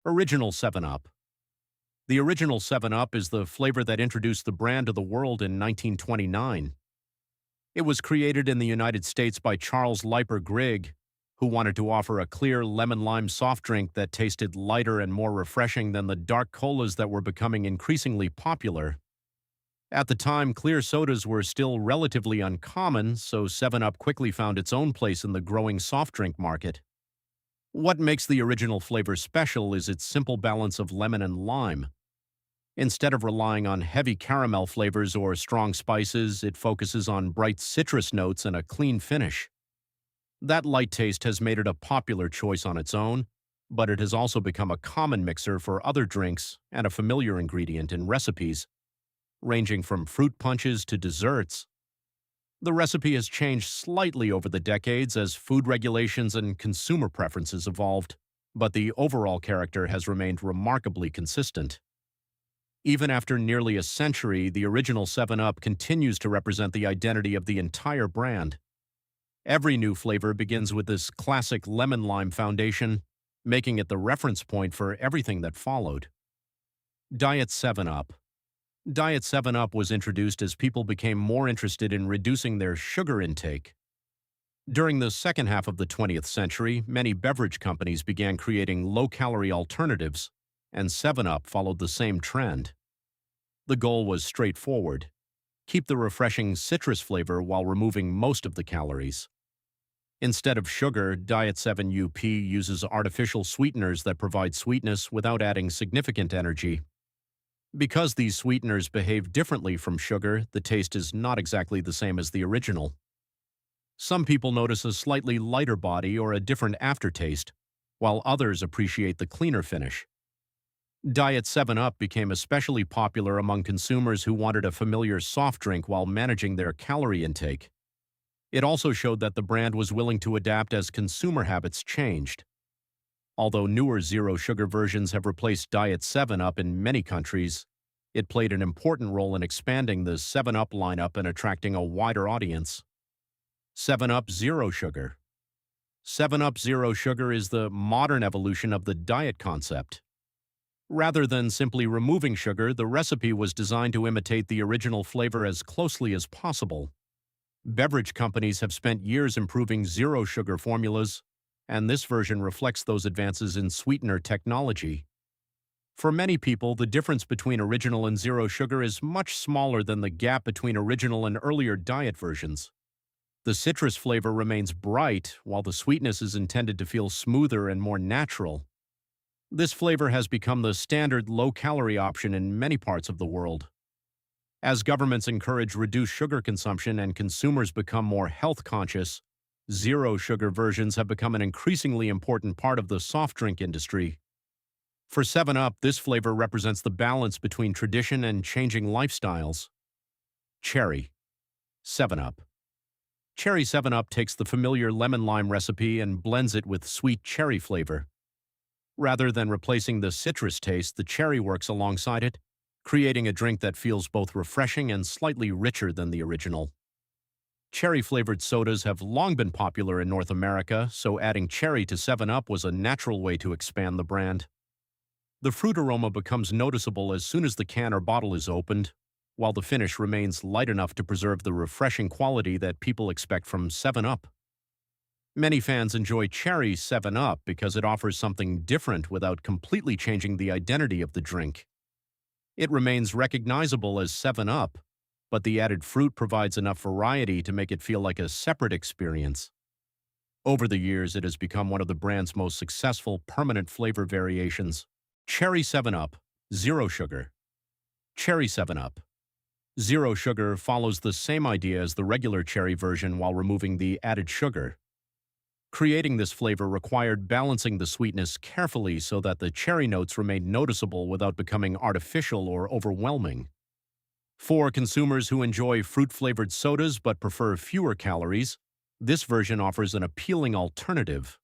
Original 7 Up. The original 7 Up is the flavor that introduced the brand to the world in 1929. It was created in the United States by Charles Leiper Grigg, who wanted to offer a clear lemon-lime soft drink that tasted lighter and more refreshing than the dark colas that were becoming increasingly popular. At the time, clear sodas were still relatively uncommon, so 7 Up quickly found its own place in the growing soft drink market. What makes the original flavor special is its simple balance of lemon and lime. Instead of relying on heavy caramel flavors or strong spices, it focuses on bright citrus notes and a clean finish. That light taste has made it a popular choice on its own, but it has also become a common mixer for other drinks and a familiar ingredient in recipes, ranging from fruit punches to desserts. The recipe has changed slightly over the decades as food regulations and consumer preferences evolved, but the overall character has remained remarkably consistent. Even after nearly a century, the original 7 Up continues to represent the identity of the entire brand. Every new flavor begins with this classic lemon-lime foundation, making it the reference point for everything that followed. Diet 7 Up. Diet 7 Up was introduced as people became more interested in reducing their sugar intake. During the second half of the 20th century, many beverage companies began creating low-calorie alternatives, and 7 Up followed the same trend. The goal was straightforward: keep the refreshing citrus flavor while removing most of the calories. Instead of sugar, Diet 7 UP uses artificial sweeteners that provide sweetness without adding significant energy. Because these sweeteners behave differently from sugar, the taste is not exactly the same as the original. Some people notice a slightly lighter body or a different aftertaste, while others appreciate the cleaner finish. Diet 7 Up became especially popular among consumers who wanted a familiar soft drink while managing their calorie intake. It also showed that the brand was willing to adapt as consumer habits changed. Although newer zero-sugar versions have replaced Diet 7 Up in many countries, it played an important role in expanding the 7 Up lineup and attracting a wider audience. 7 Up Zero Sugar. 7 Up Zero Sugar is the modern evolution of the diet concept. Rather than simply removing sugar, the recipe was designed to imitate the original flavor as closely as possible. Beverage companies have spent years improving zero-sugar formulas, and this version reflects those advances in sweetener technology. For many people, the difference between original and zero sugar is much smaller than the gap between original and earlier diet versions. The citrus flavor remains bright, while the sweetness is intended to feel smoother and more natural. This flavor has become the standard low-calorie option in many parts of the world. As governments encourage reduced sugar consumption and consumers become more health-conscious, zero-sugar versions have become an increasingly important part of the soft drink industry. For 7 Up, this flavor represents the balance between tradition and changing lifestyles. Cherry 7 Up. Cherry 7 Up takes the familiar lemon-lime recipe and blends it with sweet cherry flavor. Rather than replacing the citrus taste, the cherry works alongside it, creating a drink that feels both refreshing and slightly richer than the original. Cherry-flavored sodas have long been popular in North America, so adding cherry to 7 Up was a natural way to expand the brand. The fruit aroma becomes noticeable as soon as the can or bottle is opened, while the finish remains light enough to preserve the refreshing quality that people expect from 7 Up. Many fans enjoy Cherry 7 Up because it offers something different without completely changing the identity of the drink. It remains recognizable as 7 Up, but the added fruit provides enough variety to make it feel like a separate experience. Over the years, it has become one of the brand's most successful permanent flavor variations. Cherry 7 Up, Zero Sugar. Cherry 7 Up. Zero Sugar follows the same idea as the regular cherry version while removing the added sugar. Creating this flavor required balancing the sweetness carefully so that the cherry notes remained noticeable without becoming artificial or overwhelming. For consumers who enjoy fruit-flavored sodas but prefer fewer calories, this version offers an appealing alternative.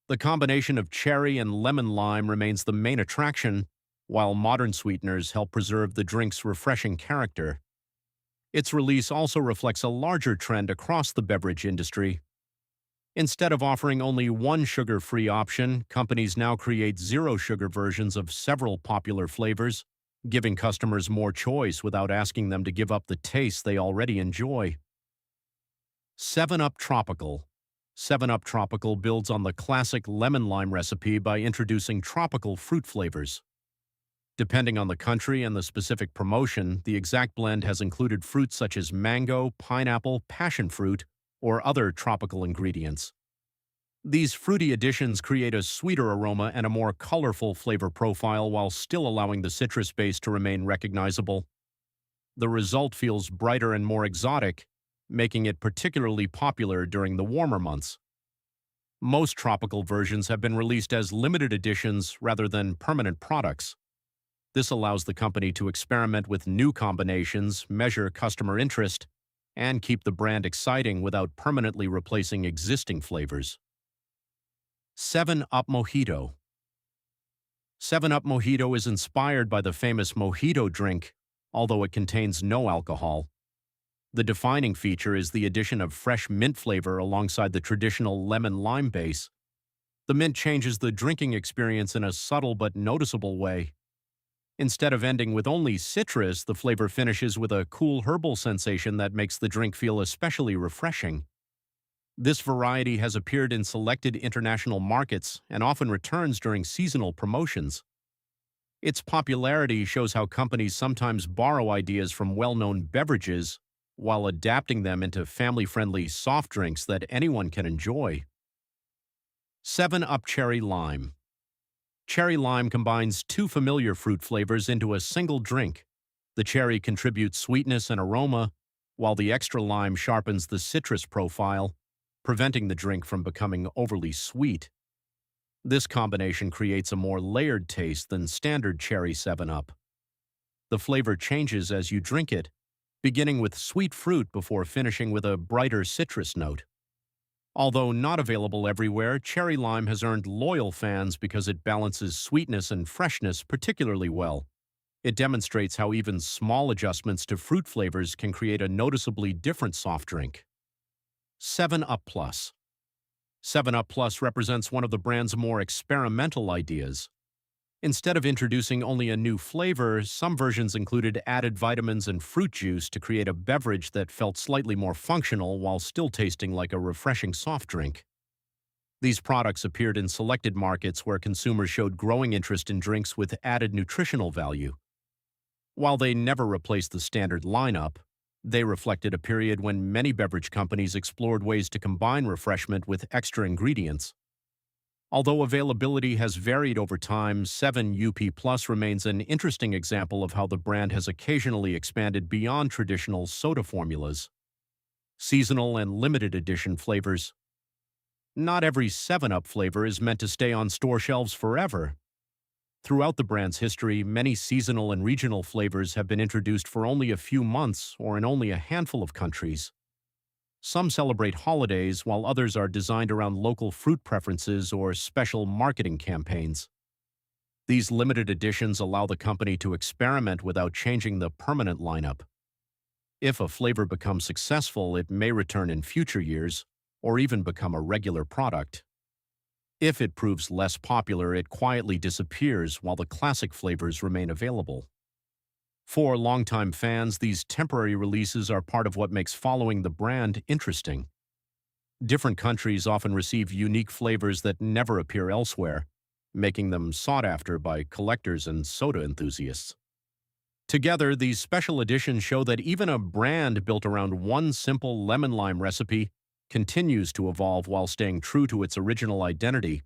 The combination of cherry and lemon-lime remains the main attraction, while modern sweeteners help preserve the drink's refreshing character. Its release also reflects a larger trend across the beverage industry. Instead of offering only one sugar-free option, companies now create zero-sugar versions of several popular flavors, giving customers more choice without asking them to give up the taste they already enjoy. 7-Up Tropical. 7-Up Tropical builds on the classic lemon-lime recipe by introducing tropical fruit flavors. Depending on the country and the specific promotion, the exact blend has included fruits such as mango, pineapple, passion fruit, or other tropical ingredients. These fruity additions create a sweeter aroma and a more colorful flavor profile while still allowing the citrus base to remain recognizable. The result feels brighter and more exotic, making it particularly popular during the warmer months. Most tropical versions have been released as limited editions rather than permanent products. This allows the company to experiment with new combinations, measure customer interest, and keep the brand exciting without permanently replacing existing flavors. 7-Up Mojito. 7-Up Mojito is inspired by the famous mojito drink, although it contains no alcohol. The defining feature is the addition of fresh mint flavor alongside the traditional lemon-lime base. The mint changes the drinking experience in a subtle but noticeable way. Instead of ending with only citrus, the flavor finishes with a cool herbal sensation that makes the drink feel especially refreshing. This variety has appeared in selected international markets and often returns during seasonal promotions. Its popularity shows how companies sometimes borrow ideas from well-known beverages while adapting them into family-friendly soft drinks that anyone can enjoy. 7-Up Cherry Lime. Cherry Lime combines two familiar fruit flavors into a single drink. The cherry contributes sweetness and aroma, while the extra lime sharpens the citrus profile, preventing the drink from becoming overly sweet. This combination creates a more layered taste than standard cherry 7-Up. The flavor changes as you drink it, beginning with sweet fruit before finishing with a brighter citrus note. Although not available everywhere, cherry lime has earned loyal fans because it balances sweetness and freshness particularly well. It demonstrates how even small adjustments to fruit flavors can create a noticeably different soft drink. 7-Up Plus. 7-Up Plus represents one of the brand's more experimental ideas. Instead of introducing only a new flavor, some versions included added vitamins and fruit juice to create a beverage that felt slightly more functional while still tasting like a refreshing soft drink. These products appeared in selected markets where consumers showed growing interest in drinks with added nutritional value. While they never replaced the standard lineup, they reflected a period when many beverage companies explored ways to combine refreshment with extra ingredients. Although availability has varied over time, 7UP Plus remains an interesting example of how the brand has occasionally expanded beyond traditional soda formulas. Seasonal and limited edition flavors. Not every 7-Up flavor is meant to stay on store shelves forever. Throughout the brand's history, many seasonal and regional flavors have been introduced for only a few months or in only a handful of countries. Some celebrate holidays, while others are designed around local fruit preferences or special marketing campaigns. These limited editions allow the company to experiment without changing the permanent lineup. If a flavor becomes successful, it may return in future years, or even become a regular product. If it proves less popular, it quietly disappears while the classic flavors remain available. For longtime fans, these temporary releases are part of what makes following the brand interesting. Different countries often receive unique flavors that never appear elsewhere, making them sought after by collectors and soda enthusiasts. Together, these special editions show that even a brand built around one simple lemon-lime recipe continues to evolve while staying true to its original identity.